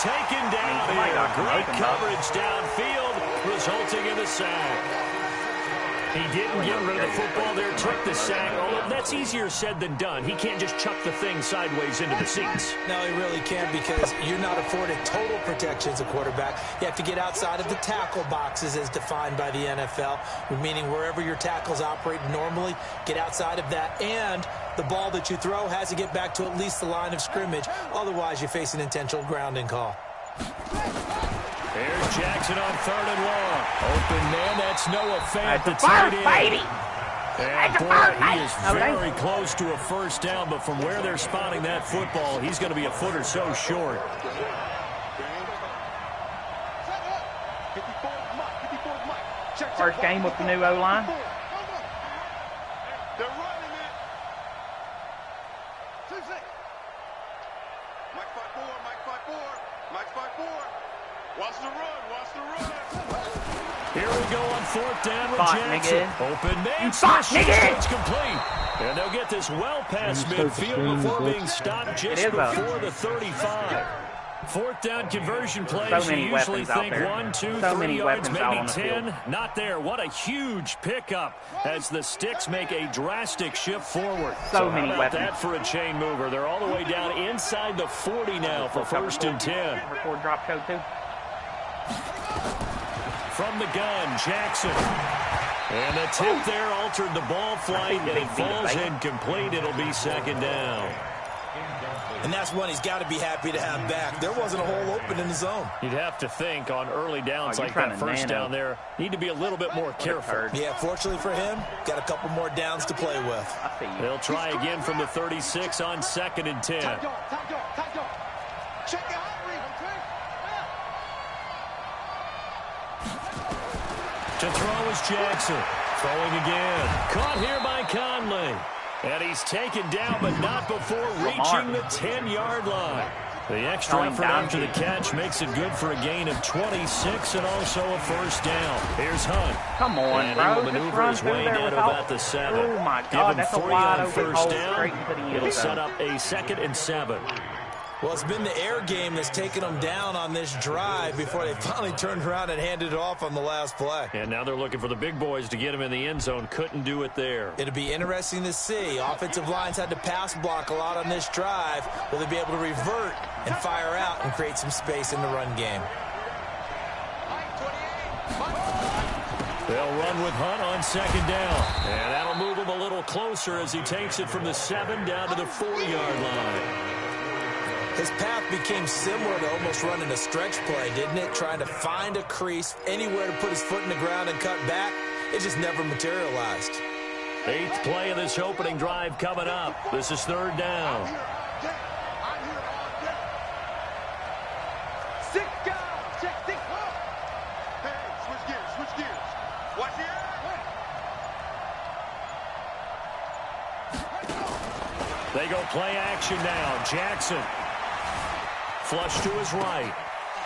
taken down here. Great coverage downfield, resulting in the sack. He didn't get rid of the football there, took the sack. Although that's easier said than done. He can't just chuck the thing sideways into the seats. No, he really can't, because you're not afforded total protection as a quarterback. You have to get outside of the tackle boxes as defined by the NFL, meaning wherever your tackles operate normally, get outside of that. And the ball that you throw has to get back to at least the line of scrimmage. Otherwise, you face an intentional grounding call. Here's Jackson on 3rd and long. Open man, that's Noah Fant. That's a first, baby. And boy, he is very close to a first down, but from where they're spotting that football, he's going to be a foot or so short. First game with the new O-line. Here we go on 4th down with Jackson. Open man, it's complete. And they'll get this well past midfield before being stopped just before the 35. 4th down conversion plays, you usually think 1, 2, 3 yards, maybe 10. Not there. What a huge pickup as the Sticks make a drastic shift forward. So many how about weapons. that for a chain mover? They're all the way down inside the 40 now for 1st and 10. Record drop show too. From the gun, Jackson. And the tip there altered the ball flight, and it falls incomplete. It'll be 2nd down. And that's one he's got to be happy to have back. There wasn't a hole open in the zone. You'd have to think on early downs like that first down there, need to be a little bit more careful. Yeah, fortunately for him, got a couple more downs to play with. They'll try again from the 36 on 2nd and 10. To throw is Jackson. Throwing again. Caught here by Conley. And he's taken down, but not before reaching the 10-yard line. The extra effort after the catch makes it good for a gain of 26 and also a first down. Here's Hunt. Come on, and bro. he will maneuver his way down to about the 7. Oh, my God. That's a wide open first hole down. straight into the end It'll zone. set up a 2nd and 7. Well, it's been the air game that's taken them down on this drive before they finally turned around and handed it off on the last play. And now they're looking for the big boys to get him in the end zone. Couldn't do it there. It'll be interesting to see. Offensive lines had to pass block a lot on this drive. Will they be able to revert and fire out and create some space in the run game? They'll run with Hunt on 2nd down. And that'll move him a little closer as he takes it from the 7 down to the 4-yard line. His path became similar to almost running a stretch play, didn't it? Trying to find a crease, anywhere to put his foot in the ground and cut back. It just never materialized. 8th play of this opening drive coming up. This is 3rd down. They go play action now. Jackson. Flush to his right.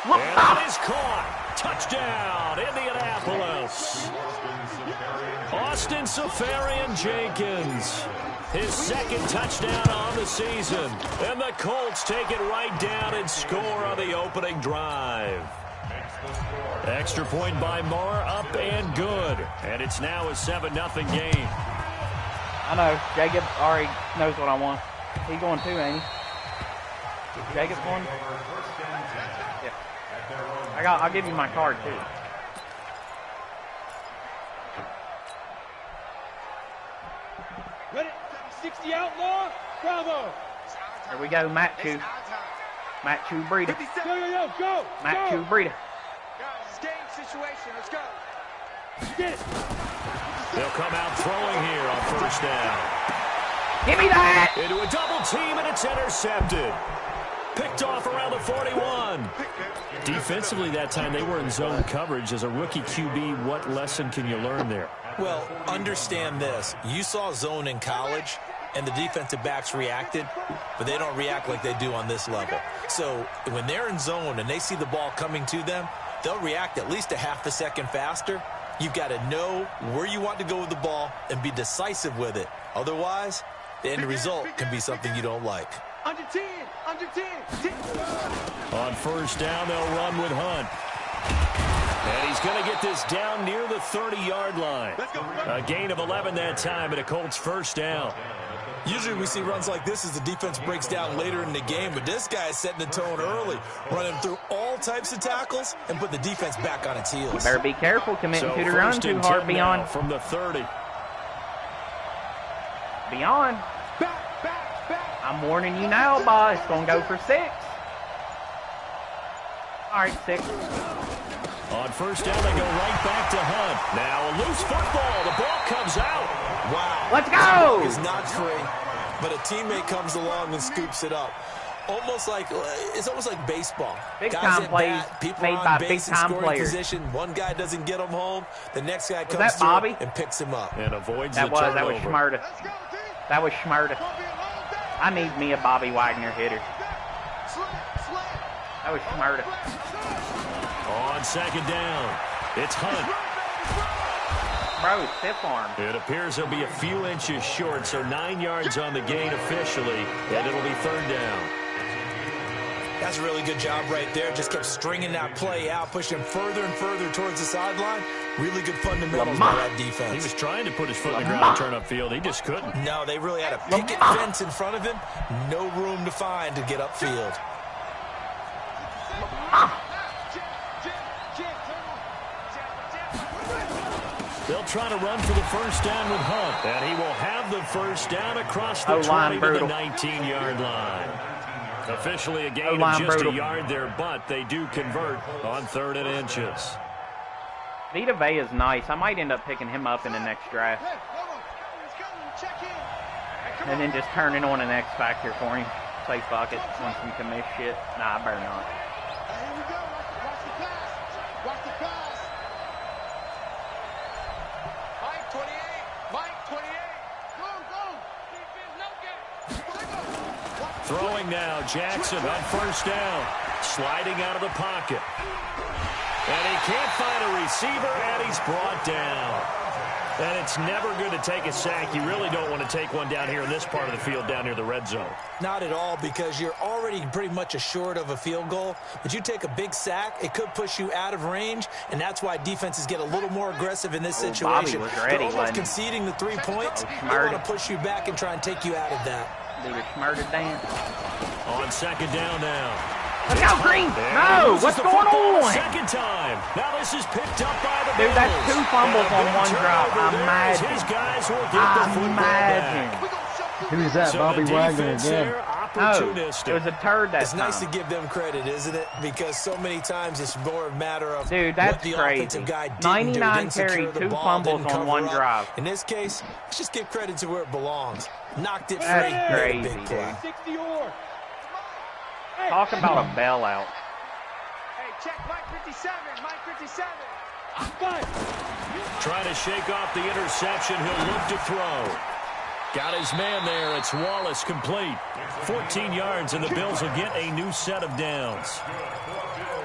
And it is caught. Touchdown, Indianapolis. Austin Safarian-Jenkins. His 2nd touchdown on the season. And the Colts take it right down and score on the opening drive. Extra point by Marr, up and good. And it's now a 7-0 game. I know. Jacob already knows what I want. He going too, ain't he? Jacob's going? Yeah. I'll give you my card, too. Ready? 60 outlaw. Bravo. Here we go, Matthew. Matthew Breida. Go. Matthew Breida. Guys, game situation. Let's go. Get it. They'll come out throwing here on 1st down. Give me that! Into a double team, and it's intercepted. Picked off around the 41. Defensively that time, they were in zone coverage. As a rookie QB, what lesson can you learn there? Well, understand this. You saw zone in college, and the defensive backs reacted, but they don't react like they do on this level. So when they're in zone and they see the ball coming to them, they'll react at least a half a second faster. You've got to know where you want to go with the ball and be decisive with it. Otherwise, the end result can be something you don't like. Under 10. Under 10. 10. On first down, they'll run with Hunt. And he's going to get this down near the 30-yard line. A gain of 11 that time, and a Colts first down. Usually we see runs like this as the defense breaks down later in the game, but this guy is setting the tone early, running through all types of tackles and put the defense back on its heels. Better be careful committing to the run too hard beyond. From the 30. Beyond. I'm warning you now, boss. It's going to go for 6. All right, 6. On first down, they go right back to Hunt. Now a loose football. The ball comes out. Wow. Let's go. It's not free, but a teammate comes along and scoops it up. It's almost like baseball. Big-time plays made by big-time players. Position. One guy doesn't get him home. The next guy comes that Bobby? through and picks him up. And avoids that the turnover. That was Schmerda. That was Schmerda. I need me a Bobby Wagner hitter. That was Schmerda. On second down, it's Hunt. Bro, stiff arm. It appears he'll be a few inches short, so 9 yards on the gain officially, and it'll be third down. That's a really good job right there. Just kept stringing that play out, pushing him further and further towards the sideline. Really good fundamentals by that defense. He was trying to put his foot in the ground and turn upfield. He just couldn't. No, they really had a picket fence in front of him. No room to find to get upfield. They'll try to run for the first down with Hunt, and he will have the first down across the 20 to the 19-yard line. Officially a gain of just a yard there, but they do convert on 3rd and inches. Vita Vea is nice. I might end up picking him up in the next draft. And then just turning on an X Factor for him. Say fuck it, want some commish shit. Nah, I better not. Here we go. Watch the pass. Watch the pass. Mike 28. Mike 28. Go. Throwing now, Jackson on first down. Sliding out of the pocket. And he can't find a receiver, and he's brought down. And it's never good to take a sack. You really don't want to take one down here in this part of the field, down near the red zone. Not at all, because you're already pretty much assured of a field goal. But you take a big sack, it could push you out of range, and that's why defenses get a little more aggressive in this situation. They're almost conceding the 3 points. They want to push you back and try and take you out of that. Do the Schmerda dance. On second down now. Look out, Green! No! What's going on? Second time. Now this is picked up by the Dude, that's Bills. 2 fumbles on one drop. Imagine. His guys will get the football back. Who's that, So Bobby the Wagner defense again? there, No, opportunistic. it was a turd that It's time. nice to give them credit, isn't it? Because so many times it's more a matter of Dude, that's what the crazy. offensive guy didn't 99 do. Didn't secure carry, the 2 ball, fumbles didn't on cover one up. drive. In this case, let's just give credit to where it belongs. Knocked it free. That's made a crazy, big play. 60 or. Talk about a bailout. Hey, check Mike 57. Mike 57. Trying to shake off the interception. He'll look to throw. Got his man there. It's Wallace, complete. 14 yards, and the Bills will get a new set of downs.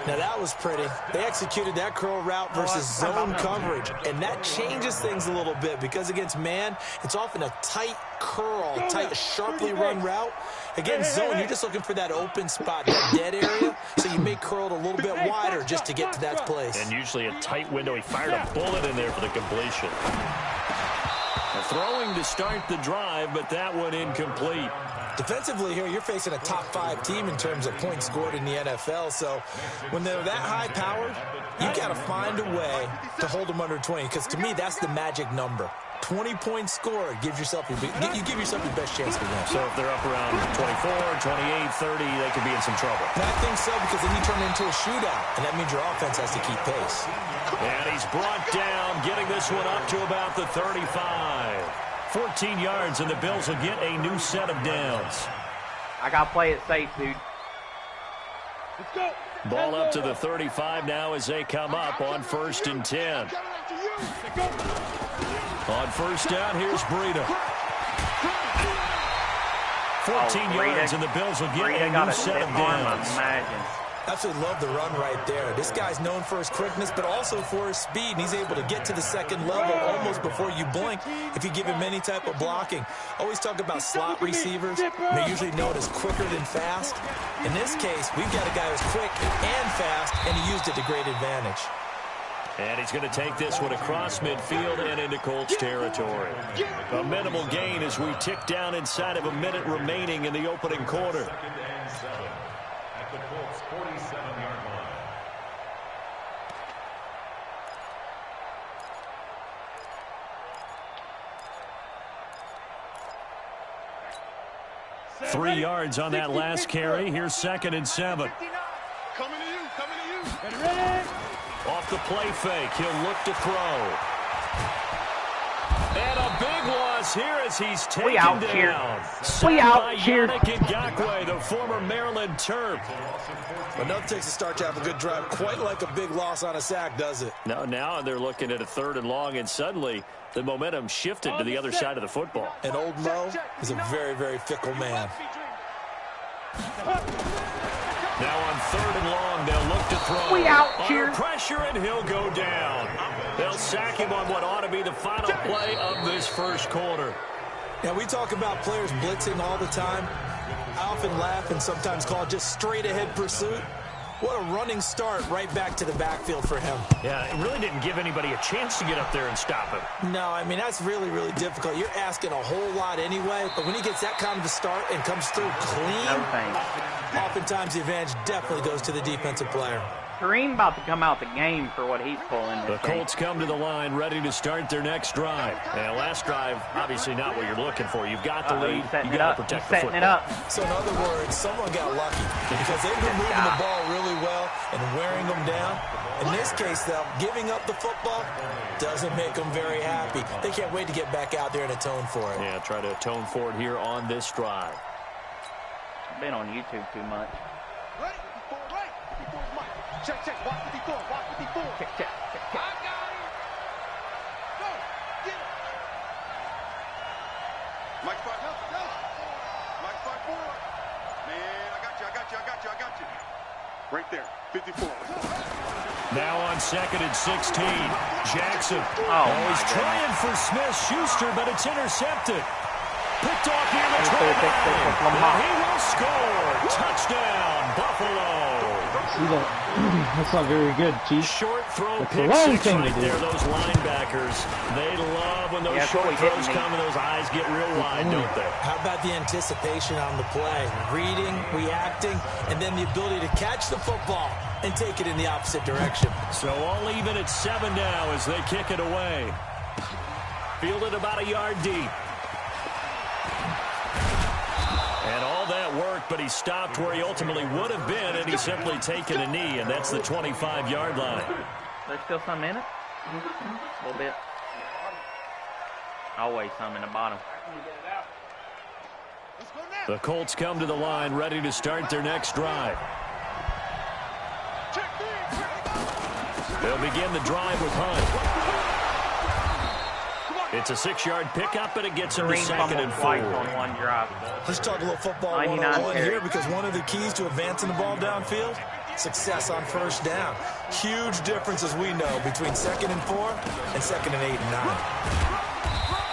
Now that was pretty. They executed that curl route versus zone coverage, and that changes things a little bit because against man, it's often a tight curl, tight, sharply run route. Against zone, you're just looking for that open spot, that dead area, so you may curl it a little bit wider just to get to that place. And usually a tight window. He fired a bullet in there for the completion. Throwing to start the drive, but that one incomplete. Defensively here, you're facing a top-5 team in terms of points scored in the NFL, so when they're that high-powered, you got to find a way to hold them under 20, because to me, that's the magic number. 20 points scored, you give yourself your best chance to win. So if they're up around 24, 28, 30, they could be in some trouble. And I think so, because then you turn it into a shootout, and that means your offense has to keep pace. And he's brought down, getting this one up to about the 35. 14 yards, and the Bills will get a new set of downs. I got to play it safe, dude. Let's go. Ball up to the 35 now as they come up on 1st and 10. On first down, here's Breida. 14 yards, and the Bills will get a new set of downs. Absolutely love the run right there. This guy's known for his quickness, but also for his speed, and he's able to get to the second level almost before you blink if you give him any type of blocking. Always talk about slot receivers. They're usually known as quicker than fast. In this case, we've got a guy who's quick and fast, and he used it to great advantage. And he's going to take this one across midfield and into Colts territory. A minimal gain as we tick down inside of a minute remaining in the opening quarter. At the Colts 47-yard line. Three yards on that last carry. Here's 2nd and 7. Coming to you, coming to you. Ready? Off the play fake, he'll look to throw. And a big loss here as he's taken down. We out here. Bellyache, the former Maryland Terp. But nothing takes a start to have a good drive quite like a big loss on a sack, does it? No, now they're looking at a 3rd and long, and suddenly the momentum shifted to the other side of the football. And old Mo is a very, very fickle man. Now on 3rd and long, they'll look to throw. We out here. Under pressure, and he'll go down. They'll sack him on what ought to be the final play of this first quarter. Now, we talk about players blitzing all the time. I often laugh and sometimes call it just straight-ahead pursuit. What a running start right back to the backfield for him. Yeah, it really didn't give anybody a chance to get up there and stop him. No, I mean, that's really, really difficult. You're asking a whole lot anyway, but when he gets that kind of a start and comes through clean, No thanks. oftentimes the advantage definitely goes to the defensive player. Kareem about to come out the game for what he's pulling. The Colts come to the line ready to start their next drive. And last drive, obviously not what you're looking for. You've got the lead. You've got to protect the football. Setting it up. So in other words, someone got lucky because they've been moving the ball really well and wearing them down. In this case, though, giving up the football doesn't make them very happy. They can't wait to get back out there and atone for it. Yeah, try to atone for it here on this drive. I've been on YouTube too much. Right, 54, right. 54 is Mike. Check, check. Watch 54, watch 54. Check, check, check, check. I got him. Go, get him. Mike 5, help, help. Mike 5-4. Man, I got you. Right there, 54. Now on 2nd and 16, Jackson. He's trying for Smith-Schuster, but it's intercepted. Picked off here in the He will score. Touchdown, Buffalo. See that? That's not very good, Chief. Short throw That's pick the wrong six thing right to do. there. Those linebackers, they love when those short throws come and those eyes get real wide, don't they? How about the anticipation on the play? Reading, reacting, and then the ability to catch the football and take it in the opposite direction. So all even at 7 now as they kick it away. Fielded about a yard deep. And all that work, but he stopped where he ultimately would have been, and he's simply taken a knee, and that's the 25-yard line. There's still some in it? A little bit. Always some in the bottom. The Colts come to the line ready to start their next drive. They'll begin the drive with Hunt. It's a 6-yard pickup, and it gets him to 2nd and 4. On one drive. Let's talk a little football 101 here, because one of the keys to advancing the ball downfield, success on first down. Huge difference, as we know, between 2nd and 4 and 2nd and 8 and 9.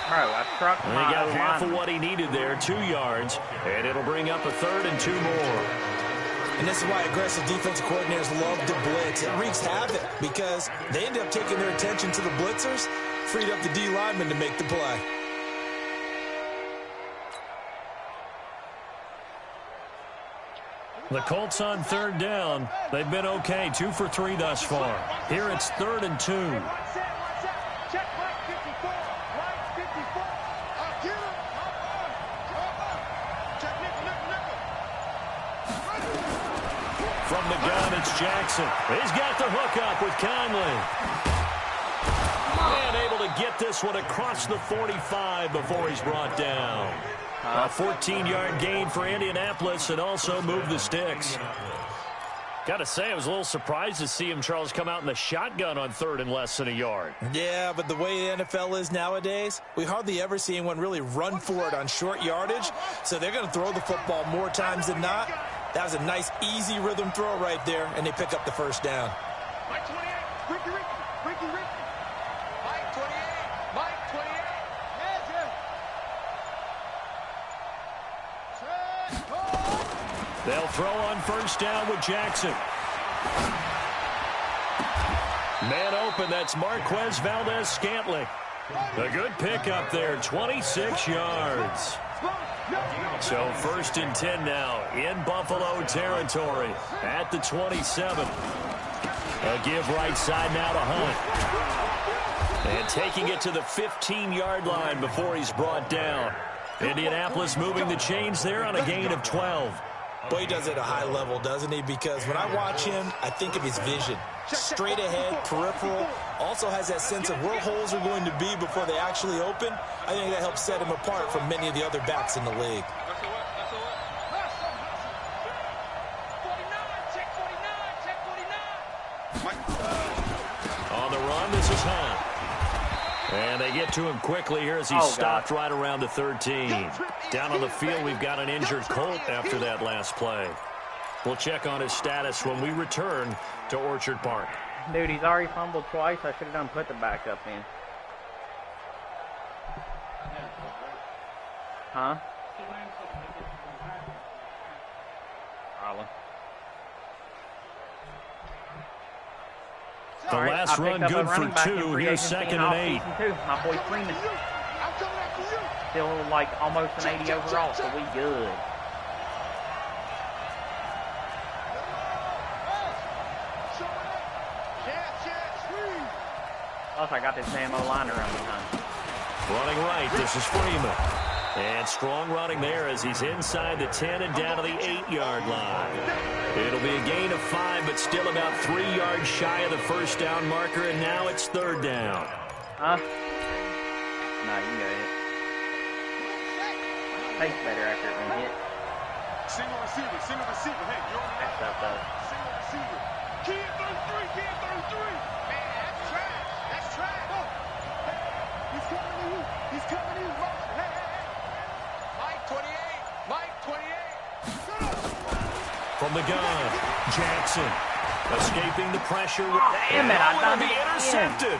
Bro, I struck He got half of what he needed there, 2 yards, and it'll bring up a 3rd and 2 more. And this is why aggressive defensive coordinators love to blitz. It wreaks havoc because they end up taking their attention to the blitzers, freed up the D lineman to make the play. The Colts on 3rd down. They've been okay, 2 for 3 thus far. Here it's 3rd and 2. Check right 54, right 54. Get him. Check nickel. From the gun, it's Jackson. He's got the hook up with Conley. And able to get this one across the 45 before he's brought down. A 14-yard gain for Indianapolis and also move the sticks. Got to say, I was a little surprised to see him, Charles, come out in the shotgun on 3rd and less than a yard. Yeah, but the way the NFL is nowadays, we hardly ever see anyone really run for it on short yardage. So they're going to throw the football more times than not. That was a nice, easy rhythm throw right there, and they pick up the first down. Mike 28. Ricky. Mike 28. Mike 28. They'll throw on first down with Jackson. Man open, that's Marquez Valdez-Scantling. A good pickup there, 26 yards. So 1st and 10 now in Buffalo territory at the 27. A give right side now to Hunt. And taking it to the 15-yard line before he's brought down. Indianapolis moving the chains there on a gain of 12. Boy, he does it at a high level, doesn't he? Because when I watch him, I think of his vision. Straight ahead, peripheral, also has that sense of where holes are going to be before they actually open. I think that helps set him apart from many of the other backs in the league. On the run, this is Hunt. And they get to him quickly here as he's stopped right around the 13. Down on the field, we've got an injured Colt after that last play. We'll check on his status when we return to Orchard Park. Dude, he's already fumbled twice. I should have done put the backup in. Huh? Probably. The last run good for 2. Here's 2nd and 8. My boy Freeman. Still like almost an 80 overall, so we good. Plus, I got this damn O-line around behind. Running right, this is Freeman. And strong running there as he's inside the 10 and down to the 8-yard line. It'll be a gain of 5, but still about 3 yards shy of the first down marker, and now it's 3rd down. Huh? Nah, you got it. Pace better after it been hit. Single receiver. Hey, you're on the That's up, though. single receiver. Kid through 3. Man, that's trash. Oh. Hey, he's coming to you. Hey. Mike 28. From the gun, Jackson escaping the pressure. Damn it, I will done be it again. intercepted.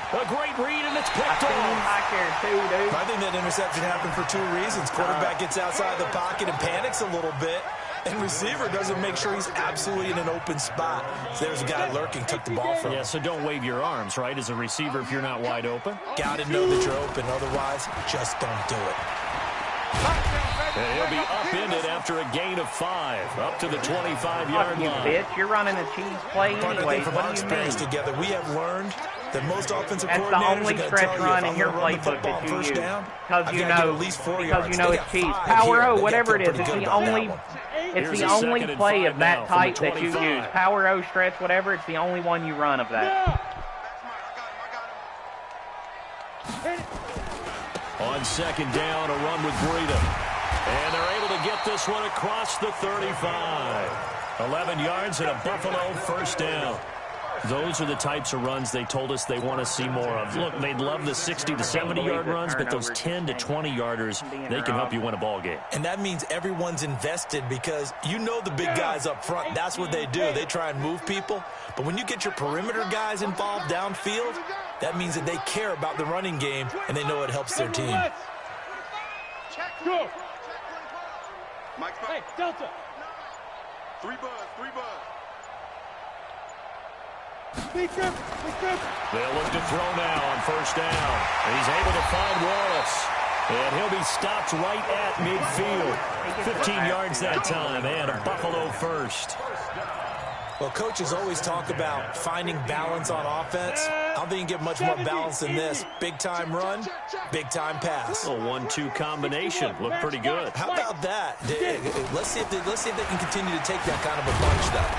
A great read, and it's I picked seen him off. back there too, dude. I think that interception happened for 2 reasons. Quarterback gets outside the pocket and panics a little bit, and receiver doesn't make sure he's absolutely in an open spot. So there's a guy lurking, took the ball from him. Yeah, so don't wave your arms, right, as a receiver if you're not wide open. Got to know that you're open. Otherwise, just don't do it. And he'll be upended after a gain of 5, up to the 25-yard Fuck you, line. bitch. You're running a cheese play But I anyway. think from What our do you experience mean? together, we have learned that most offensive That's the coordinators only are going to stretch tell you run if in I'm your gonna run the playbook football that you first use. down, Because I've you got to get know, at least 4 because yards. you know They it's got cheese. 5 Power here. O, They whatever got it to is, feel it's pretty the good about only, that one. it's Here's the a only 2nd and play 5 of that now from type the that you 25. use. Power O, stretch, whatever. It's the only one you run of that. On 2nd down, a run with Breida. And they're able to get this one across the 35. 11 yards and a Buffalo first down. Those are the types of runs they told us they want to see more of. Look, they'd love the 60 to 70-yard runs, but those 10 to 20-yarders, they can help you win a ball game. And that means everyone's invested because you know the big guys up front. That's what they do. They try and move people. But when you get your perimeter guys involved downfield, that means that they care about the running game, and they know it helps their team. Go. Hey, Delta. 3 buzz. They'll look to throw now on first down. He's able to find Wallace. And he'll be stopped right at midfield. 15 yards that time, and a Buffalo first. Well, coaches always talk about finding balance on offense. I don't think you get much more balance than this. Big-time run, big-time pass. A 1-2 combination. Looked pretty good. How about that? Let's see if they can continue to take that kind of a bunch, though.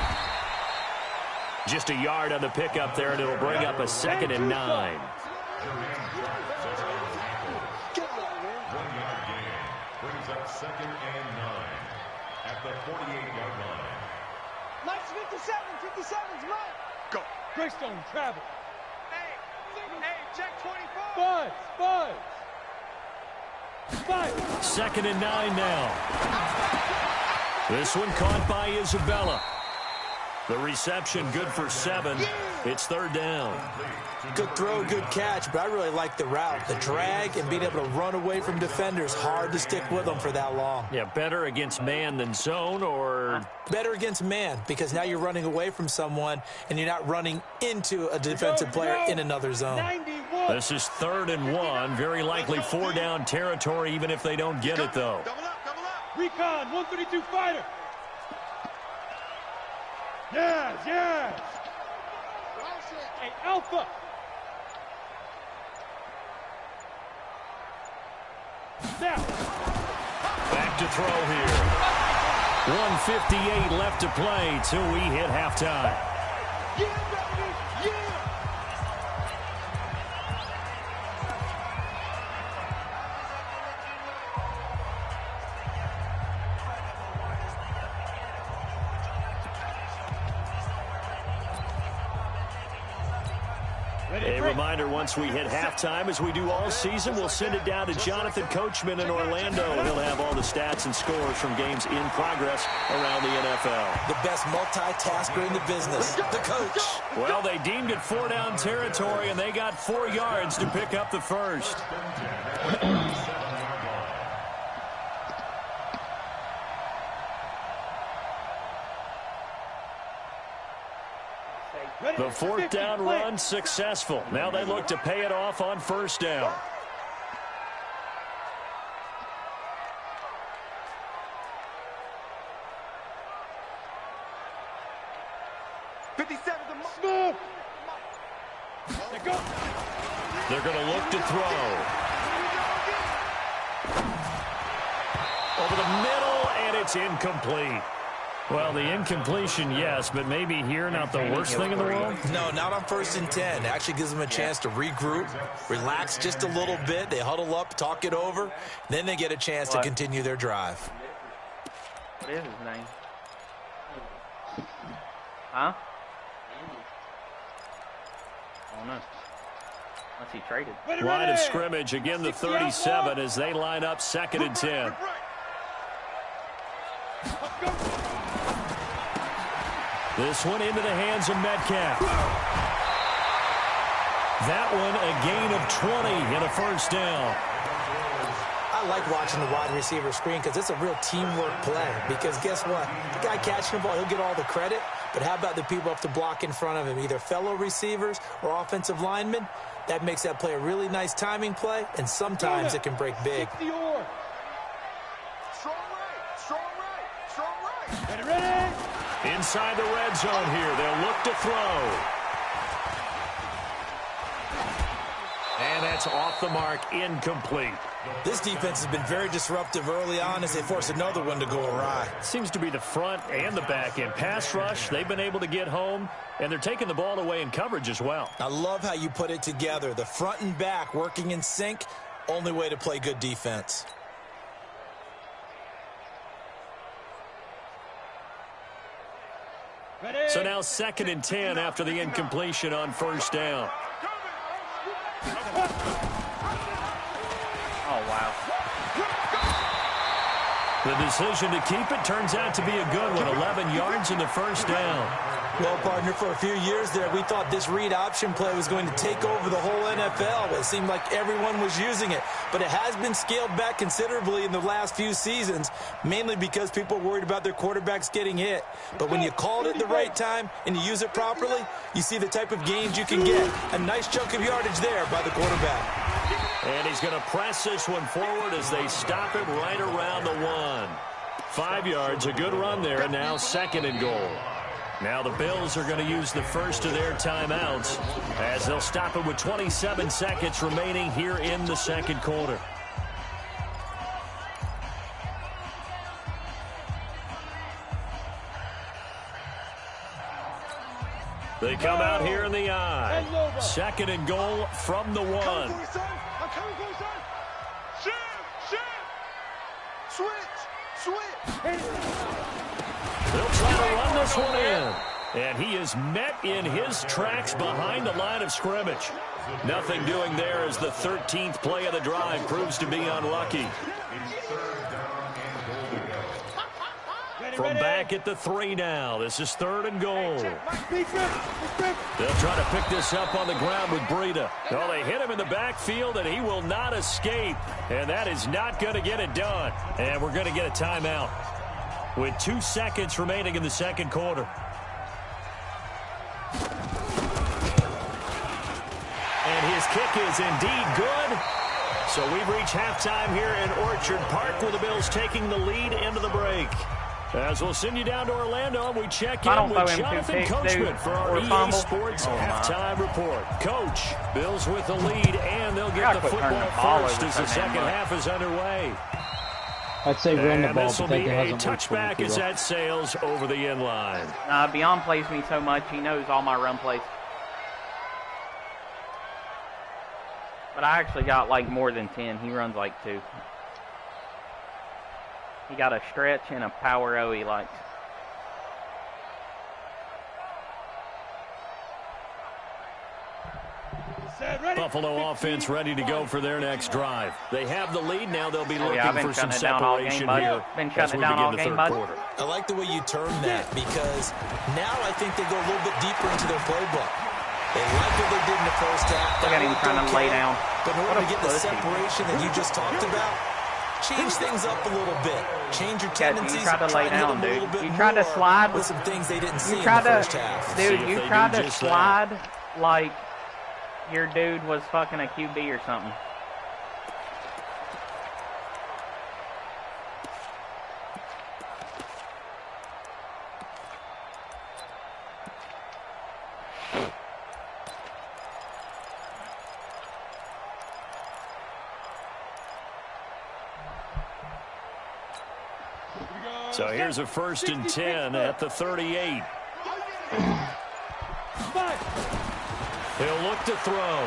Just a yard on the pickup there, and it'll bring up a 2nd and 9. 1 yard gain brings up 2nd and 9 at the 48-yard line. Mike's 57's Mike. Go. Greystone travel. Hey, check 24. Buzz. 2nd and 9 now. This one caught by Isabella. The reception good for 7. It's third down. Good throw, good catch, but I really like the route. The drag and being able to run away from defenders, hard to stick with them for that long. Yeah, better against man than zone, or? Better against man, because now you're running away from someone and you're not running into a defensive player in another zone. 91. This is 3rd and 1. Very likely 4-down territory, even if they don't get it, though. Double up, double up. Recon, 132 fighter. Yes, yes. Hey, Alpha. Now. Back to throw here. 1:58 left to play till we hit halftime. Yeah, baby. Yeah. A reminder, once we hit halftime, as we do all season, we'll send it down to Jonathan Coachman in Orlando, and he'll have all the stats and scores from games in progress around the NFL. The best multitasker in the business, the coach. Well, they deemed it 4-down territory, and they got 4 yards to pick up the first. The 4th down run successful. Now they look to pay it off on 1st down. Smooth. Let go. They're going to look to throw. Over the middle, and it's incomplete. Well, the incompletion, yes, but maybe here not the worst thing in the world? No, not on 1st and 10. It actually gives them a chance to regroup, relax just a little bit. They huddle up, talk it over. Then they get a chance to continue their drive. What is his name? Huh? I don't know. Unless he traded. Line of scrimmage, again the 37 as they line up 2nd and 10. This one into the hands of Metcalf. That one a gain of 20 and a 1st down. I like watching the wide receiver screen because it's a real teamwork play. Because guess what? The guy catching the ball, he'll get all the credit. But how about the people up to block in front of him, either fellow receivers or offensive linemen? That makes that play a really nice timing play, and sometimes it can break big. Strong right, strong right, strong right. Ready. Inside the red zone here, they'll look to throw. And that's off the mark, incomplete. This defense has been very disruptive early on as they force another one to go awry. Seems to be the front and the back end. Pass rush, they've been able to get home, and they're taking the ball away in coverage as well. I love how you put it together. The front and back working in sync, only way to play good defense. Ready. So now 2nd and 10 after the incompletion on 1st down. Oh, wow. The decision to keep it turns out to be a good one. 11 yards in the 1st down. Well, partner, for a few years there, we thought this read option play was going to take over the whole NFL. It seemed like everyone was using it. But it has been scaled back considerably in the last few seasons, mainly because people are worried about their quarterbacks getting hit. But when you call it at the right time and you use it properly, you see the type of gains you can get. A nice chunk of yardage there by the quarterback. And he's going to press this one forward as they stop him right around the 1. 5 yards, a good run there, and now 2nd and goal. Now the Bills are going to use the first of their timeouts as they'll stop it with 27 seconds remaining here in the 2nd quarter. They come out here in the eye. 2nd and goal from the 1. I'm coming for you, son. Shift. Switch. They'll try to run this one in. And he is met in his tracks behind the line of scrimmage. Nothing doing there as the 13th play of the drive proves to be unlucky. From back at the 3 now. This is 3rd and goal. They'll try to pick this up on the ground with Breida. Well, they hit him in the backfield, and he will not escape. And that is not going to get it done. And we're going to get a timeout with 2 seconds remaining in the second quarter. And his kick is indeed good. So we've reached halftime here in Orchard Park with the Bills taking the lead into the break. As we'll send you down to Orlando, we check in with Jonathan Coachman for our EA Sports halftime report. Coach, Bills with the lead, and they'll get the football first as the second half is underway. I'd say run the ball. This will be a touchback as that sails over the end line. Beyond plays me so much, he knows all my run plays. But I actually got like more than 10. He runs like 2. He got a stretch and a power O he likes. Buffalo offense ready to go for their next drive. They have the lead. Now they'll be looking for some separation here as we begin the third quarter. I like the way you term that because now I think they go a little bit deeper into their playbook. They like what they did in the first half. Look at him trying to lay down. But in order to get the separation that you just talked about, change things up a little bit. Change your tendencies. You tried to lay down, dude. You tried to slide with some things they didn't see in the first half. Dude, you tried to slide like your dude was fucking a QB or something. So here's a 1st and 10 at the 38. He'll look to throw.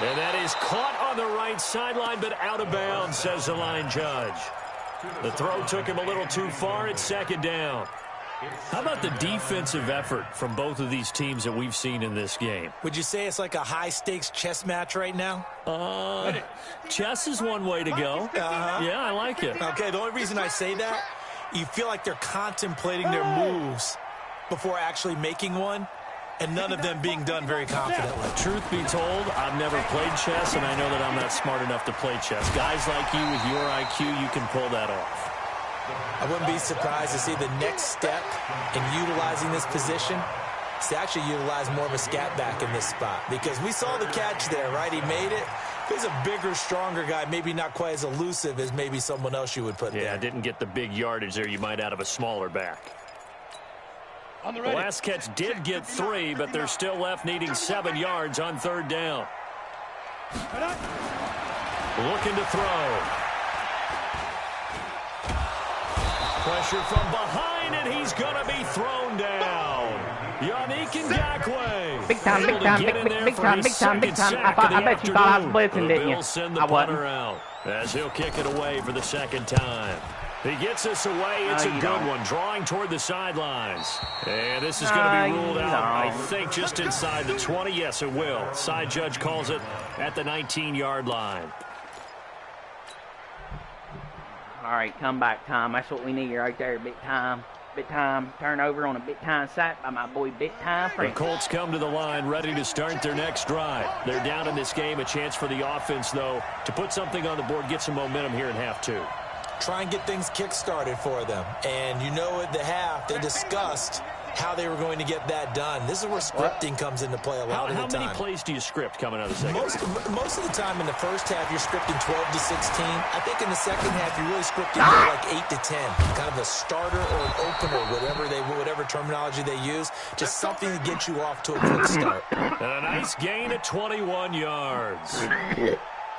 And that is caught on the right sideline, but out of bounds, says the line judge. The throw took him a little too far. It's 2nd down. How about the defensive effort from both of these teams that we've seen in this game? Would you say it's like a high-stakes chess match right now? Chess is one way to go. Yeah, I like it. Okay, the only reason I say that, you feel like they're contemplating their moves before actually making one, and none of them being done very confidently. Truth be told, I've never played chess, and I know that I'm not smart enough to play chess. Guys like you with your IQ, you can pull that off. I wouldn't be surprised to see the next step in utilizing this position is to actually utilize more of a scat back in this spot. Because we saw the catch there, right? He made it. He's a bigger, stronger guy, maybe not quite as elusive as maybe someone else you would put there. Yeah, didn't get the big yardage there you might out of a smaller back. The last catch did get 3, but they're still left needing 7 yards on 3rd down. Looking to throw. Pressure from behind, and he's going to be thrown down. Yannick Ngakoue. Big time, big time, big time, big time, big time. I bet you thought I was blitzing, didn't you? They'll send the punter out as he'll kick it away for the 2nd time. He gets this away. It's a good one, drawing toward the sidelines. And this is going to be ruled out, I think, just inside the 20. Yes, it will. Side judge calls it at the 19-yard line. All right, comeback time. That's what we need right there, big time. Big time turnover on a big time sack by my boy Big Time Frank. The Colts come to the line ready to start their next drive. They're down in this game. A chance for the offense, though, to put something on the board, get some momentum here in half 2. Try and get things kick-started for them. And you know at the half, they discussed how they were going to get that done. This is where scripting comes into play a lot of the time. How many plays do you script coming out of the second half? Most of the time in the first half, you're scripting 12 to 16. I think in the second half, you're really scripting more like 8 to 10. Kind of a starter or an opener, whatever terminology they use. Just something to get you off to a quick start. And a nice gain of 21 yards.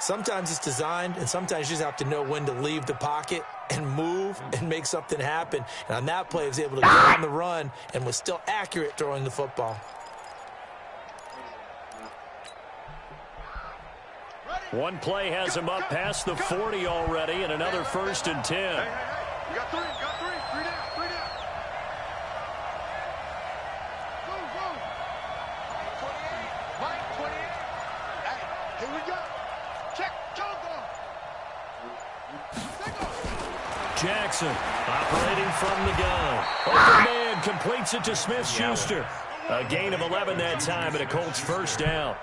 Sometimes it's designed, and sometimes you just have to know when to leave the pocket and move and make something happen. And on that play, he was able to go on the run and was still accurate throwing the football. One play has him up past the 40 already, and another 1st and 10. You got 3 down. Go. 28, Mike, 28. Hey, here we go. Check, Jackson operating from the gun. Open man completes it to Smith-Schuster. A gain of 11 that time and a Colts first down.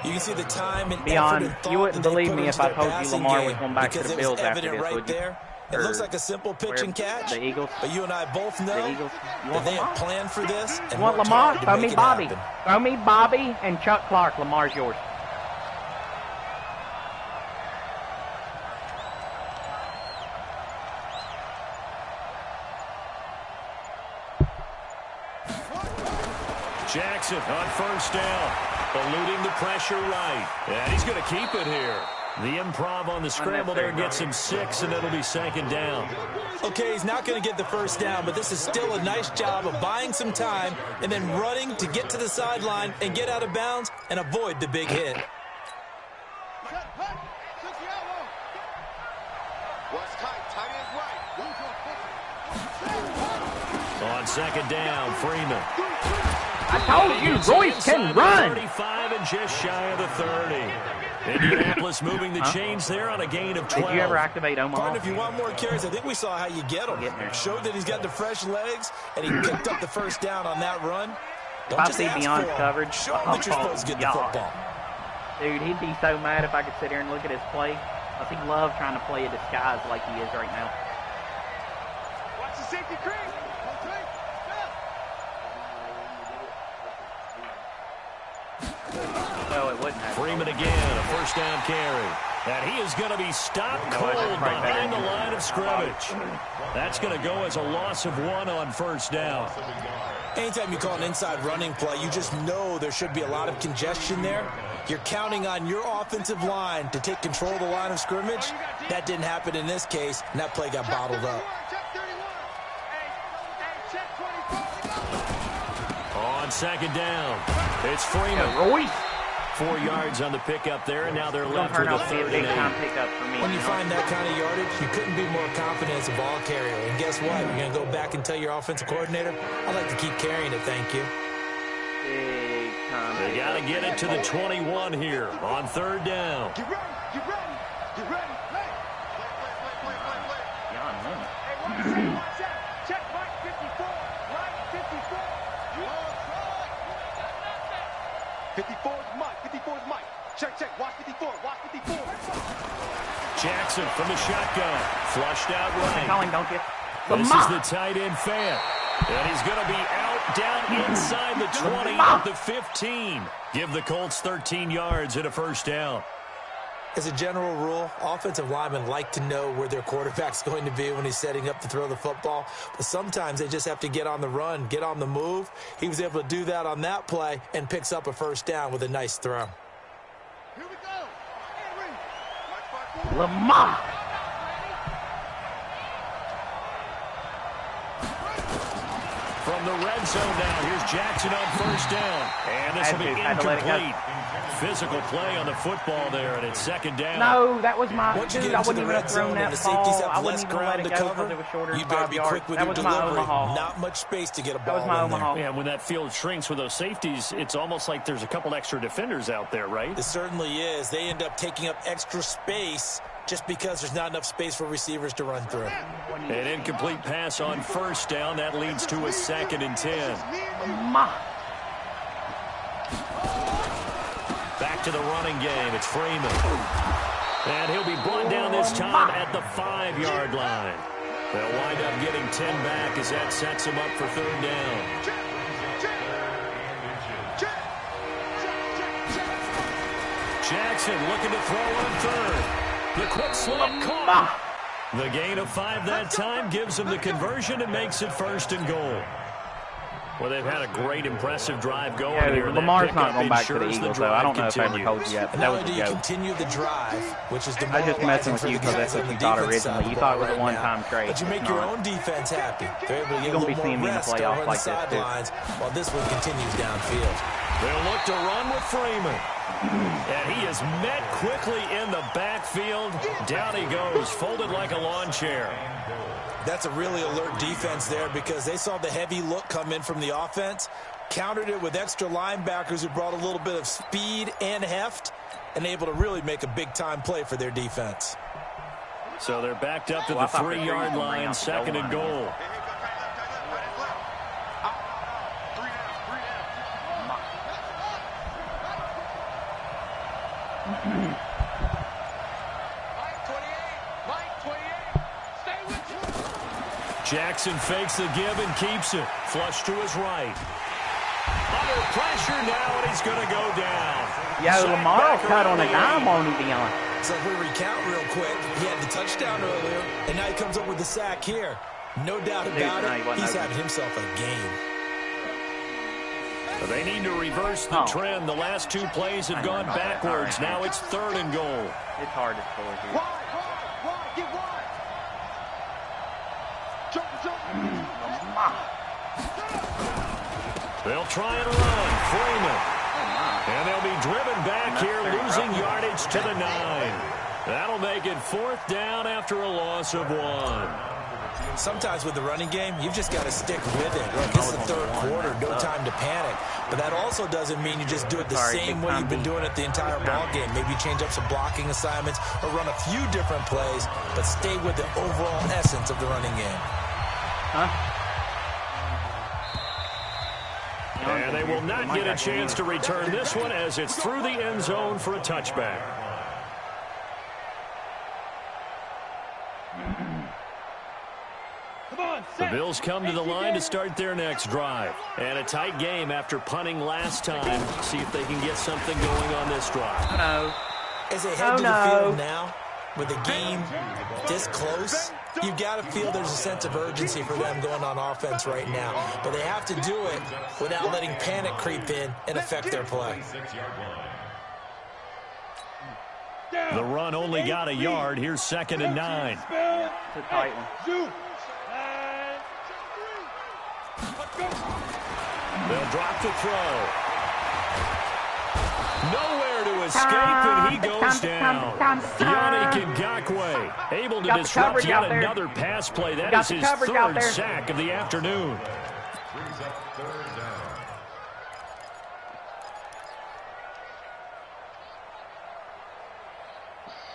You can see the time and Beyond, effort and you thought wouldn't that they believe put me into if I their told you passing Lamar was game going back to because the it was Bills after evident this, right would you? there. It looks like a simple pitch and catch. The Eagles. But you and I both know The Eagles. You that want they Lamar? have planned for this. And You want worked Lamar? hard to Throw make me it Bobby. happen. Throw me Bobby and Chuck Clark. Lamar's yours. Jackson on first down, eluding the pressure right. And he's going to keep it here. The improv on the scramble there gets him 6, and it'll be second down. Okay, he's not going to get the first down, but this is still a nice job of buying some time and then running to get to the sideline and get out of bounds and avoid the big hit. On second down, Freeman. I told you, Royce can run. 35 and just shy of the 30. Indianapolis moving the chains there on a gain of 12. Did you ever activate Omaha? Partner, if you want more carries, I think we saw how you get them. Showed that he's got the fresh legs, and he picked up the first down on that run. Don't I just see ask Beyond's for him. coverage. Show him that you're supposed to get the football. Dude, he'd be so mad if I could sit here and look at his play. I think he loves trying to play a disguise like he is right now. Watch the safety creep. No, it wouldn't have. Freeman again, a first down carry. And he is going to be stopped cold behind the line of scrimmage. That's going to go as a loss of 1 on first down. Anytime you call an inside running play, you just know there should be a lot of congestion there. You're counting on your offensive line to take control of the line of scrimmage. That didn't happen in this case, and that play got bottled up. On second down, it's Freeman. Royce. 4 yards on the pickup there, and now they're It's going left to turn with a out to be a 3rd big and time 8. pickup for me. When you find that kind of yardage, you couldn't be more confident as a ball carrier. And guess what? You're going to go back and tell your offensive coordinator, I'd like to keep carrying it, thank you. Big time. They got to get it to the 21 here on 3rd down. Get ready. Get ready. Get ready. Play. Beyond him. Hey, watch out. Check right 54. Right 54. 54 is Mike. 54 is Mike. Check. Watch 54. Watch 54. Jackson from the shotgun. Flushed out Call right. him, don't you? This is Lamar. the tight end Fant. And he's going to be out down inside the 20 at the 15. Give the Colts 13 yards and a first down. As a general rule, offensive linemen like to know where their quarterback's going to be when he's setting up to throw the football. But sometimes they just have to get on the run, get on the move. He was able to do that on that play and picks up a first down with a nice throw. Here we go. Lamar. From the red zone now, here's Jackson on first down. And this will be Had to let it go. incomplete. Physical play on the football there, and it's second down. No, that was my. Once you Dude, get I into wouldn't the even red have thrown zone and that the safeties ball. I have wouldn't less even let ground it to go because cover, it was shorter than you better 5 be yards. quick with That your was my delivery. Omaha. Not much space to get a ball That was my in there. Omaha. Yeah, when that field shrinks with those safeties, it's almost like there's a couple extra defenders out there, right? It certainly is. They end up taking up extra space just because there's not enough space for receivers to run through. An incomplete pass on first down. That leads to a 2nd and 10. Ma. Back to the running game. It's Freeman. And he'll be brought down this time at the 5-yard line. They'll wind up getting 10 back as that sets them up for 3rd down. Jackson looking to throw on 3rd. The quick slip caught. The gain of 5 that time gives them the conversion and makes it 1st and goal. Well, they've had a great, impressive drive going here. Lamar's not going back to the Eagles, though. I don't know if I ever told you yet, but that Not was only a do you joke. continue the drive, which is I was just messing with you because that's what you thought originally. You thought it was a one-time trade. But you make It's your not. own defense happy. They're able to get You're a gonna be little seeing me more in the rest playoffs over on the like this, too. sidelines while this one continues downfield. They'll look to run with Freeman. And he is met quickly in the backfield. Down he goes, folded like a lawn chair. That's a really alert defense there because they saw the heavy look come in from the offense, countered it with extra linebackers who brought a little bit of speed and heft, and able to really make a big-time play for their defense. So they're backed up to the 3-yard line, second and goal. Jackson fakes the give and keeps it. Flush to his right. Under pressure now, and he's going to go down. Yo, Lamar will cut on a dime, won't he, Dion? So if we recount real quick, he had the touchdown earlier, and now he comes up with the sack here. No doubt about it, he's having himself a game. They need to reverse the trend. The last 2 plays have gone backwards. Now it's 3rd and goal. It's hard to score here. Wide, get wide. Jump. They'll try and run. Freeman. And they'll be driven back here, losing yardage to the 9. That'll make it 4th down after a loss of 1. Sometimes with the running game, you've just got to stick with it. Look, it's the 3rd quarter, no time to panic. But that also doesn't mean you just do it the same way you've been doing it the entire ball game. Maybe change up some blocking assignments or run a few different plays, but stay with the overall essence of the running game. And they will not get a chance to return this one as it's through the end zone for a touchback. The Bills come to the line to start their next drive. And a tight game after punting last time. See if they can get something going on this drive. As they head to the field now, with the game this close, you've got to feel there's a sense of urgency for them going on offense right now. But they have to do it without letting panic creep in and affect their play. The run only got a yard. Here's 2nd and 9. It's a tight one. They'll drop the throw. Nowhere to escape, and he goes down. Yannick Ngakoue able to disrupt yet another pass play. That is his 3rd sack of the afternoon. Brings up 3rd down.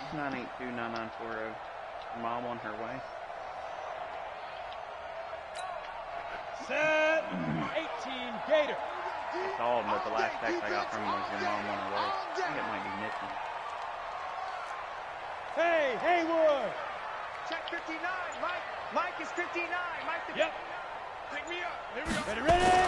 It's 982-9940. Mom on her way. Set. 18 Gator. I saw him, but the last text I got from him was your mom on her way. I think it might be missing. Hey, Haywood. Check 59. Mike is 59. Mike. Yep. Pick me up. Here we go. Ready?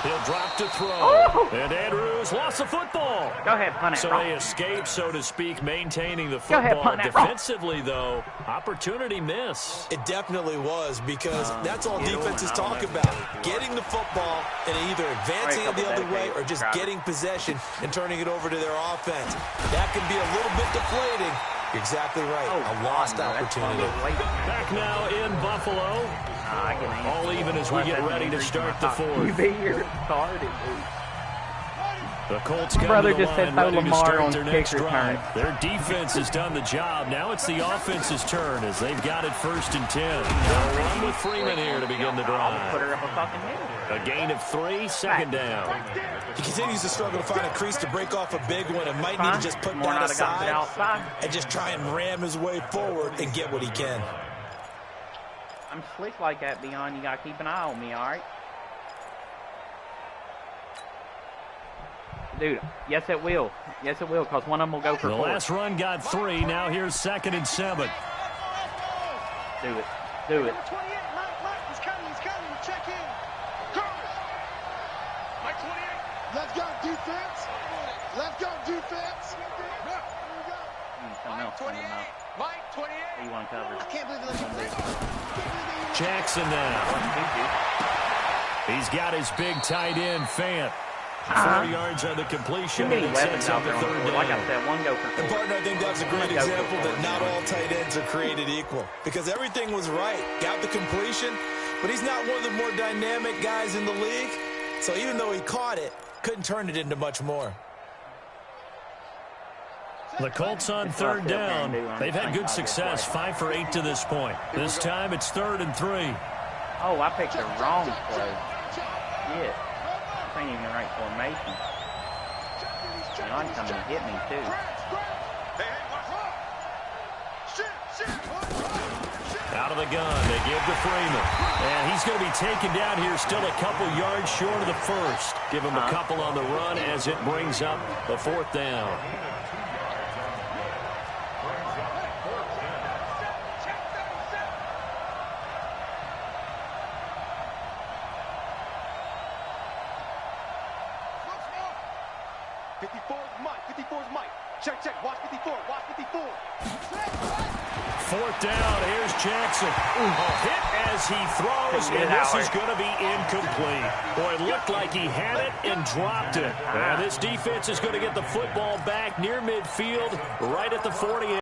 He'll drop to throw. And Andrews lost the football. Go ahead, punt it. So they escape, so to speak, maintaining the football. Defensively, though, opportunity miss. It definitely was, because that's all defenses talk about. Getting the football and either advancing it the other way or just getting possession and turning it over to their offense. That can be a little bit deflating. You're exactly right. A lost opportunity. Back now in Buffalo. All even as we get ready to start the 4th. You be your retarded, dude. The Colts come brother to the just said line throw ready to Lamar start on their kick next return. drive. Their defense has done the job. Now it's the offense's turn as they've got it 1st and 10. They'll run with Freeman here to begin the drive. Put her up a fucking middle. A gain of 3, 2nd down. He continues to struggle to find a crease to break off a big one and might need to just put that aside and just try and ram his way forward and get what he can. I'm slick like that, Beyond. You got to keep an eye on me, all right? Dude, yes it will. Yes it will, because one of them will go for 4. The last run got 3. Now here's 2nd and 7. Do it. Do it. 28. Mike, he's coming. Check in. Curtis. Mike 28. Let's go, defense. Let's go, defense. Something else coming up. Mike 28. You want to cover. I can't believe they let you Jackson now. He's got his big tight end, Fant. 4 yards on the completion. Too many and weapons sets up out there. the 3rd down. Like I said, one go for 4. And partner, I think that's a great example that not all tight ends are created equal, because everything was right. Got the completion, but he's not one of the more dynamic guys in the league. So even though he caught it, couldn't turn it into much more. The Colts on 3rd down. They've had good success, 5 for 8 to this point. This time it's 3rd and 3. Oh, I picked the wrong play. Shit. This ain't even the right formation. John coming to hit me, too. Hey, watch out. Shit. Out of the gun, they give to Freeman. And he's going to be taken down here still a couple yards short of the first. Give him a couple on the run as it brings up the 4th down. Check. Watch 54. Watch 54. 4th down. Here's Jackson. A hit as he throws, and this is going to be incomplete. Boy, it looked like he had it and dropped it. And this defense is going to get the football back near midfield, right at the 48.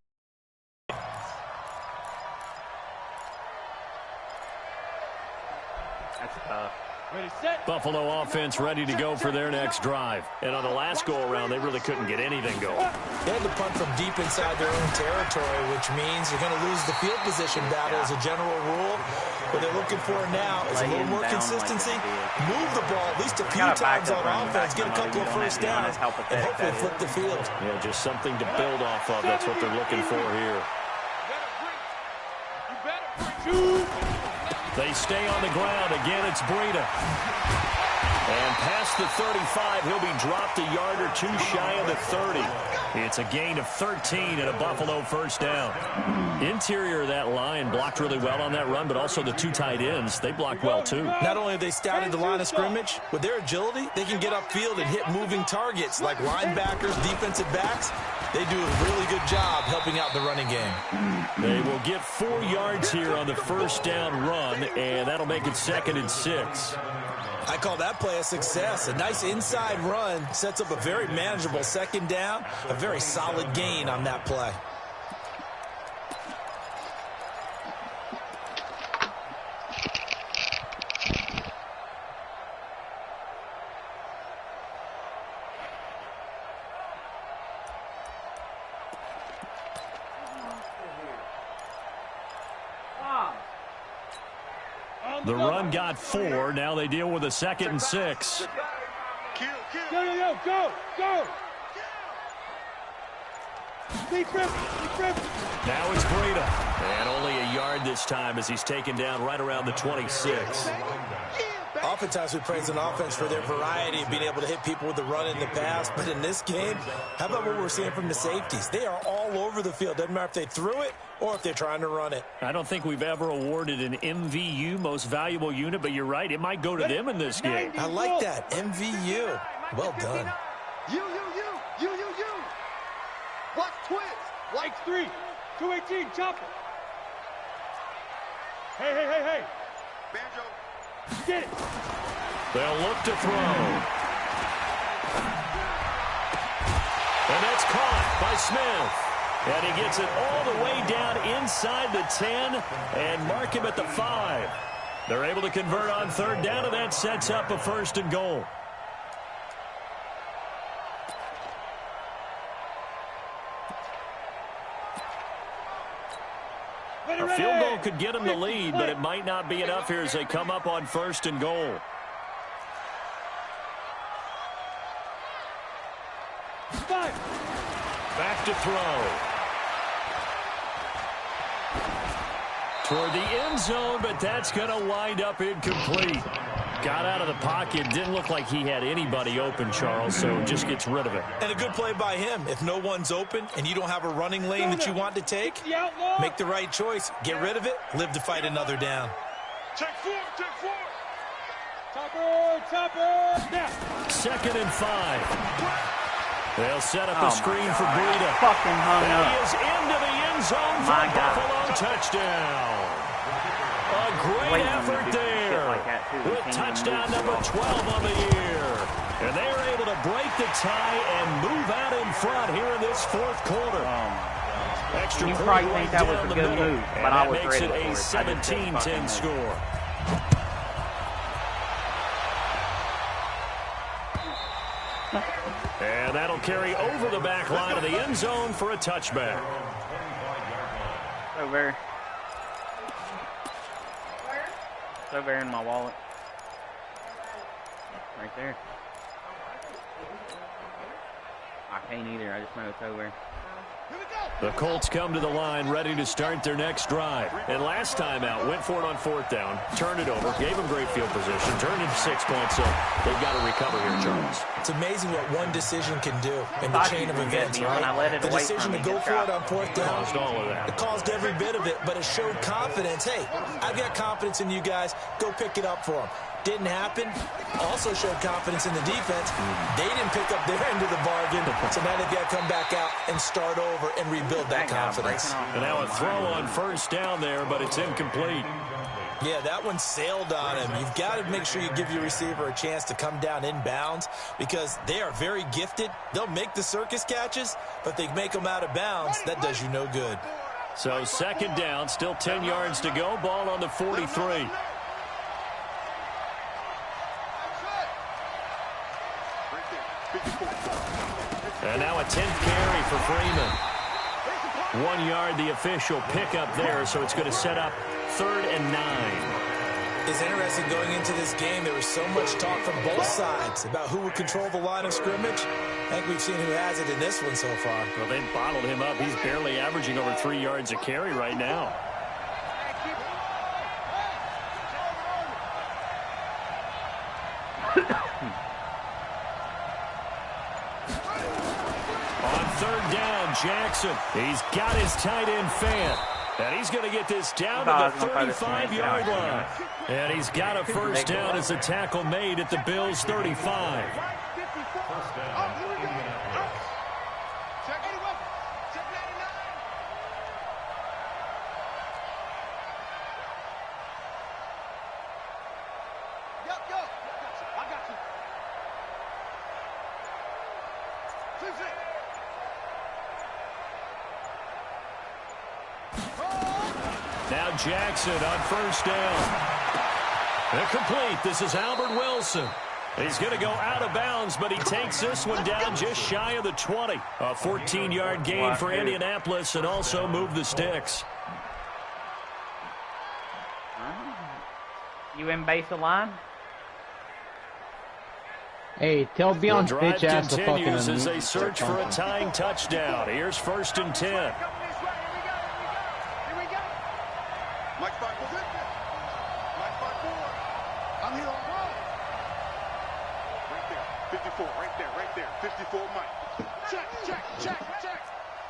That's tough. Buffalo offense ready to go for their next drive. And on the last go-around, they really couldn't get anything going. They had to punt from deep inside their own territory, which means you're going to lose the field position battle as a general rule. What they're looking for now is a little more consistency. Move the ball at least a few times on offense, get a couple of first downs, and hopefully flip the field. Yeah, just something to build off of. That's what they're looking for here. They stay on the ground. Again, it's Breida. And past the 35, he'll be dropped a yard or two shy of the 30. It's a gain of 13 and a Buffalo first down. Interior of that line blocked really well on that run, but also the 2 tight ends, they blocked well too. Not only have they scouted the line of scrimmage, with their agility, they can get upfield and hit moving targets like linebackers, defensive backs. They do a really good job helping out the running game. They will get 4 yards here on the first down run, and that'll make it 2nd and 6. I call that play a success. A nice inside run sets up a very manageable 2nd down, a very solid gain on that play. The run got 4. Now they deal with a 2nd and 6. Go. Now it's Breida. And only a yard this time as he's taken down right around the 26. Oftentimes we praise an offense for their variety of being able to hit people with the run in the pass. But in this game, how about what we're seeing from the safeties? They are all over the field. Doesn't matter if they threw it or if they're trying to run it. I don't think we've ever awarded an MVU, most valuable unit, but you're right. It might go to them in this game. I like that. MVU. Well done. You. Watch twins. Watch 3. 218. Chop it. Hey. Banjo. Get it. They'll look to throw. And that's caught by Smith. And he gets it all the way down inside the 10 and mark him at the 5. They're able to convert on 3rd down, and that sets up a 1st and goal. A field goal could get them the lead, but it might not be enough here as they come up on 1st and goal. Back to throw. Toward the end zone, but that's going to wind up incomplete. Got out of the pocket. Didn't look like he had anybody open, Charles, so just gets rid of it. And a good play by him. If no one's open and you don't have a running lane that you want to take, make the right choice. Get rid of it. Live to fight another down. Take 4. Topper. Now. 2nd and 5. They'll set up a screen for Breida. Fucking hung And up. he is into the end zone for a Buffalo touchdown. A great effort there. With touchdown number 12 on the year. And they are able to break the tie and move out in front here in this 4th quarter. Extra You point probably right think that was down a the good middle. move, And but I that was makes ready it for a it. I just said 17-10 fucking score. And that'll carry over the back line of the end zone for a touchback. Over. It's over in my wallet. Right there. I can't either. I just know it's over. Here we go. The Colts come to the line ready to start their next drive. And last time out, went for it on 4th down, turned it over, gave them great field position, turned into 6 points, so they've got to recover here, Charles. It's amazing what one decision can do in the chain of events, right? The decision to go for it on 4th down caused all of that. It caused every bit of it, but it showed confidence. Hey, I've got confidence in you guys. Go pick it up for them. Didn't happen. Also showed confidence in the defense. They didn't pick up their end of the bargain, so now they've got to come back out and start over and rebuild that confidence. And now a throw on 1st down there, but it's incomplete. Yeah, that one sailed on him. You've got to make sure you give your receiver a chance to come down inbounds because they are very gifted. They'll make the circus catches, but they make them out of bounds. That does you no good. So 2nd down, still 10 yards to go. Ball on the 43. And now a 10th carry for Freeman. 1 yard, the official pickup there, so it's going to set up 3rd and 9. It's interesting going into this game. There was so much talk from both sides about who would control the line of scrimmage. I think we've seen who has it in this one so far. Well, they bottled him up. He's barely averaging over 3 yards a carry right now. On 3rd down, Jackson. He's got his tight end fan. And he's going to get this down to the 35-yard line. And he's got a 1st down as a tackle made at the Bills' 35. Now Jackson on 1st down. Incomplete. This is Albert Wilson. He's going to go out of bounds, but he takes this one down just shy of the 20. A 14-yard gain for Indianapolis and also move the sticks. You in base of line? Hey, tell Beyond the bitch drive ass to fucking continues as they search for a tying touchdown. Here's 1st and 10. I'm here on roll. Right there. 54, right there. 54, Mike. Check.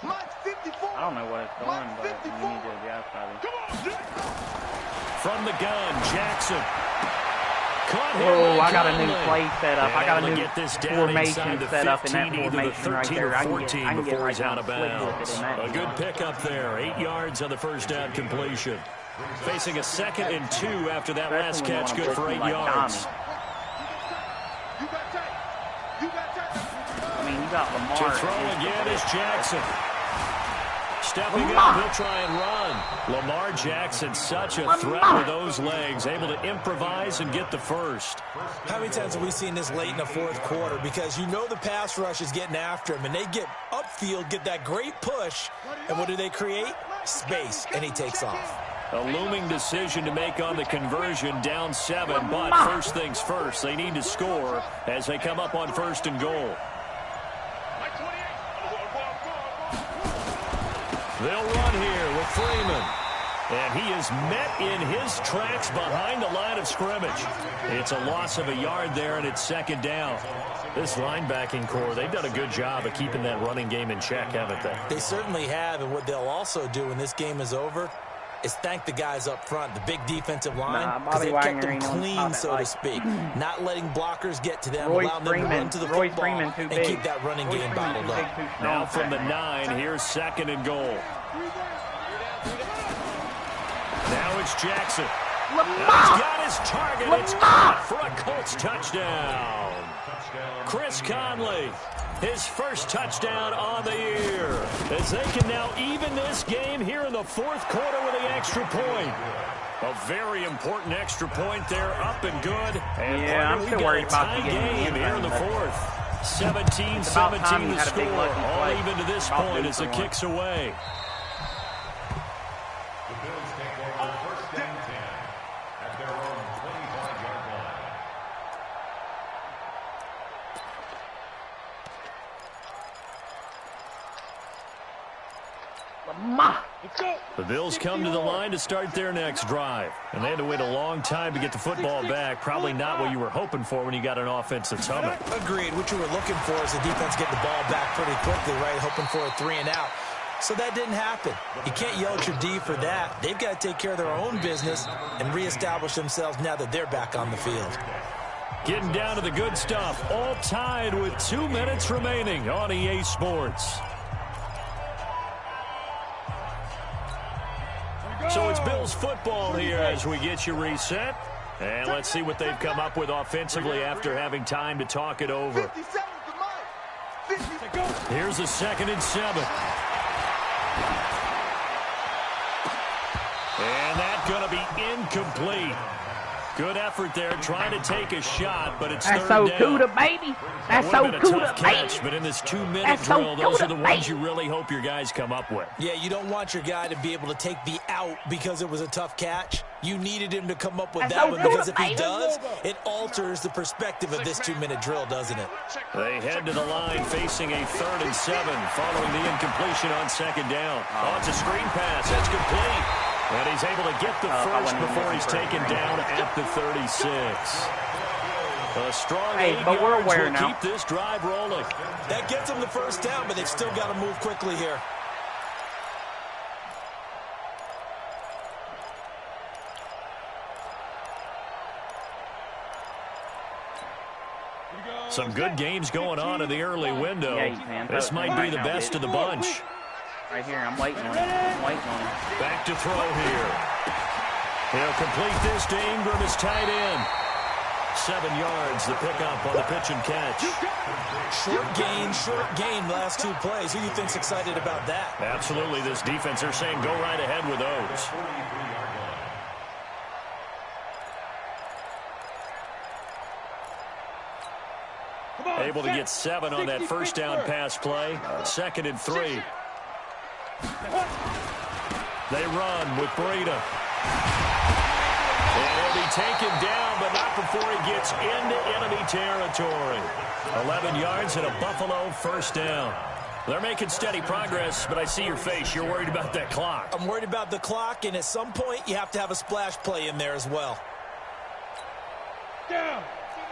Mike, 54. I don't know what it's doing, but you need to adjust, probably. Come on, Jack. From the gun, Jackson. Oh, I got a new play set up. I got a new formation set up in that formation right there. I can get right down slick with it in that. A good pickup there. 8 yards on the 1st down completion. Facing a 2nd and 2 after that last catch. Good for 8 yards. I mean, you got Lamar. To throw again is Jackson. Stepping up, he'll try and run. Lamar Jackson, such a threat with those legs, able to improvise and get the 1st. How many times have we seen this late in the 4th quarter? Because you know the pass rush is getting after him, and they get upfield, get that great push, and what do they create? Space, and he takes off. A looming decision to make on the conversion, down 7, but first things first, they need to score as they come up on 1st and goal. They'll run here with Freeman. And he is met in his tracks behind the line of scrimmage. It's a loss of a yard there, and it's 2nd down. This linebacking core, they've done a good job of keeping that running game in check, haven't they? They certainly have, and what they'll also do when this game is over is thank the guys up front, the big defensive line, because they've kept them clean, so to speak. Not letting blockers get to them, allowing them to run to the football and keep that running game bottled up. Now from the 9, here's 2nd and goal. Now it's Jackson. He's got his target. It's caught for a Colts touchdown. Chris Conley, his first touchdown on the year, as they can now even this game here in the 4th quarter with the extra point. A very important extra point there, up and good. And yeah, I'm still worried about the game here in the 4th. 17-17 the score, all even to this point as it kicks away. The Bills come to the line to start their next drive. And they had to wait a long time to get the football back. Probably not what you were hoping for when you got an offense that's humming. Agreed. What you were looking for is the defense getting the ball back pretty quickly, right? Hoping for a 3 and out. So that didn't happen. You can't yell at your D for that. They've got to take care of their own business and reestablish themselves now that they're back on the field. Getting down to the good stuff. All tied with 2 minutes remaining on EA Sports. So it's Bills football here as we get you reset. And let's see what they've come up with offensively after having time to talk it over. Here's a 2nd and 7. And that's going to be incomplete. Good effort there, trying to take a shot, but it's third down. That's so Cuda, baby. That's so Cuda, baby. But in this 2-minute drill, those are the ones you really hope your guys come up with. Yeah, you don't want your guy to be able to take the out because it was a tough catch. You needed him to come up with that one because if he does, it alters the perspective of this 2-minute drill, doesn't it? They head to the line facing a 3rd and 7 following the incompletion on 2nd down. Oh, it's a screen pass. That's complete. And he's able to get the first before he's taken down at the 36. A strong 8 yards will keep this drive rolling. That gets them the first down, but they've still got to move quickly here. Some good games going on in the early window. This might be the best of the bunch. Right here, I'm waiting on it. I'm waiting on it. Back to throw here. He'll complete this to Ingram, his tight end. 7 yards, the pickup on the pitch and catch. Short gain, last 2 plays. Who do you think's excited about that? Absolutely, this defense, they're saying go right ahead with those. Able to get 7 on that first down pass play. 2nd and 3. They run with Breida. And he'll be taken down, but not before he gets into enemy territory. 11 yards and a Buffalo first down. They're making steady progress, but I see your face. You're worried about that clock. I'm worried about the clock, and at some point, you have to have a splash play in there as well. Down.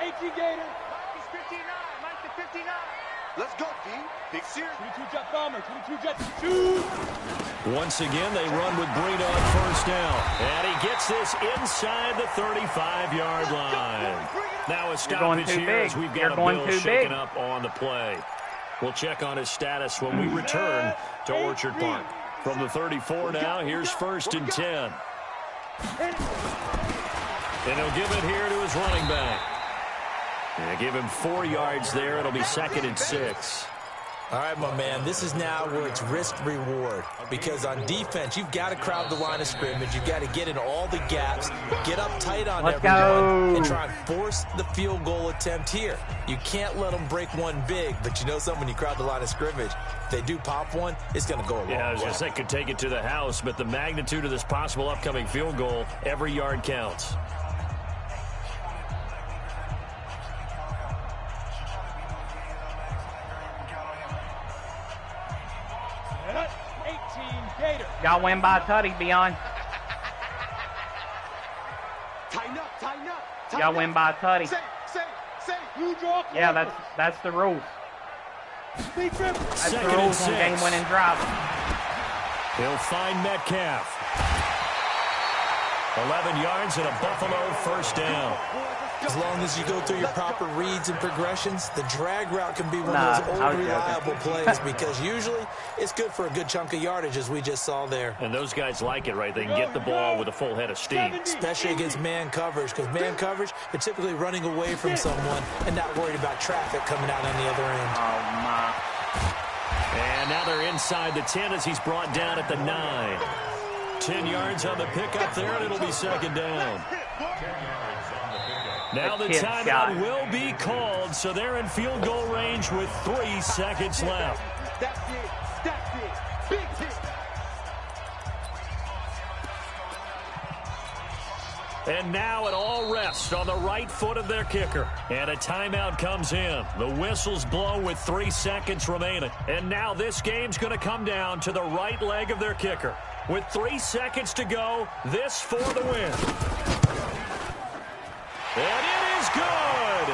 18 Gator. Mike is 59. Mike to 59. Let's go, D. Big series. 22 Jet Bomber. 22 Jet. Shoot. Once again, they run with Breida on first down. And he gets this inside the 35-yard line. Now a stoppage here as we've got a Bill shaking up on the play. We'll check on his status when we return to Orchard Park. From the 34 now, here's 1st and 10. And he'll give it here to his running back. Yeah, give him 4 yards there. It'll be 2nd and 6. All right, my man, this is now where it's risk-reward. Because on defense, you've got to crowd the line of scrimmage. You've got to get in all the gaps, get up tight on everyone, and try and force the field goal attempt here. You can't let them break one big, but you know something, when you crowd the line of scrimmage, if they do pop one, it's going to go a long way. Yeah, I was going to say, could take it to the house, but the magnitude of this possible upcoming field goal, every yard counts. Y'all win by a tutty, Beyond. Y'all win by a tutty. Yeah, that's the rules. That's the rules on game-winning drive. He'll find Metcalf. 11 yards and a Buffalo first down. As long as you go through your proper reads and progressions, the drag route can be one of those old reliable plays because usually it's good for a good chunk of yardage, as we just saw there. And those guys like it, right? They can get the ball with a full head of steam. Especially against man coverage, because man coverage, they're typically running away from someone and not worried about traffic coming out on the other end. Oh, my. And now they're inside the 10 as he's brought down at the 9. 10 yards on the pickup there, and it'll be 2nd down. Now the timeout will be called, so they're in field goal range with 3 seconds left. That's it. That's it. Big hit. And now it all rests on the right foot of their kicker. And a timeout comes in. The whistle's blown with 3 seconds remaining. And now this game's going to come down to the right leg of their kicker. With 3 seconds to go, this for the win. And it is good.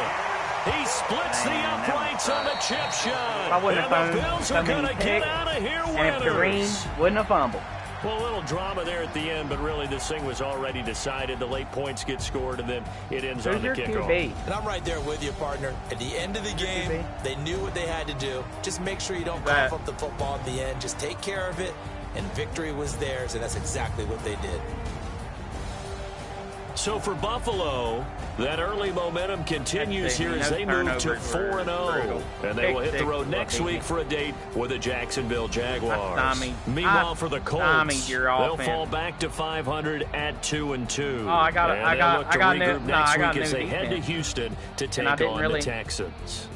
He splits the uprights on the chip shot. I wouldn't have and the Bills are going to get out of here winners. And if Kareem wouldn't have fumbled. Well, a little drama there at the end, but really this thing was already decided. The late points get scored, and then it ends on the kickoff. And I'm right there with you, partner. At the end of the game, they knew what they had to do. Just make sure you don't cough up the football at the end. Just take care of it, and victory was theirs, and that's exactly what they did. So for Buffalo, that early momentum continues here as they move to 4-0. And they will hit the road next week for a date with the Jacksonville Jaguars. Meanwhile, for the Colts, they'll fall back to 500 at 2-2. Oh, I got next week as they head to Houston to take on the Texans.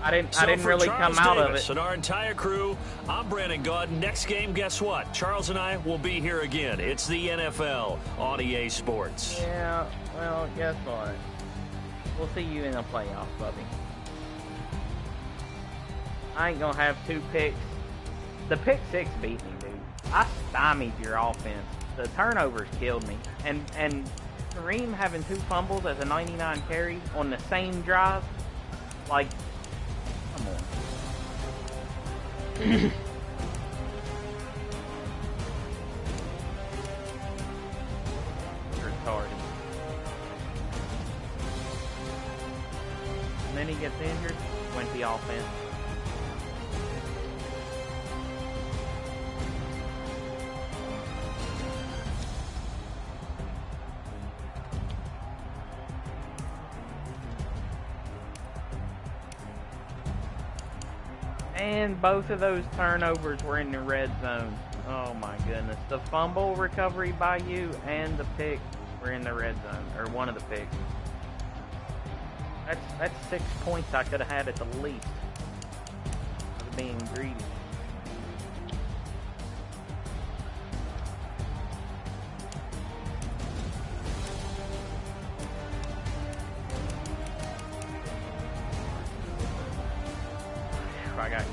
I didn't really come out of it. And our entire crew, I'm Brandon Gaudin. Next game, guess what? Charles and I will be here again. It's the NFL on EA Sports. Yeah, well, guess what? We'll see you in the playoffs, buddy. I ain't going to have 2 picks. The pick 6 beat me, dude. I stymied your offense. The turnovers killed me. And Kareem having 2 fumbles as a 99 carry on the same drive, like, come on. Retarded. And then he gets injured, went the offense. And both of those turnovers were in the red zone. Oh my goodness. The fumble recovery by you and the pick were in the red zone. Or one of the picks. That's 6 points I could have had at the least. I was being greedy. I got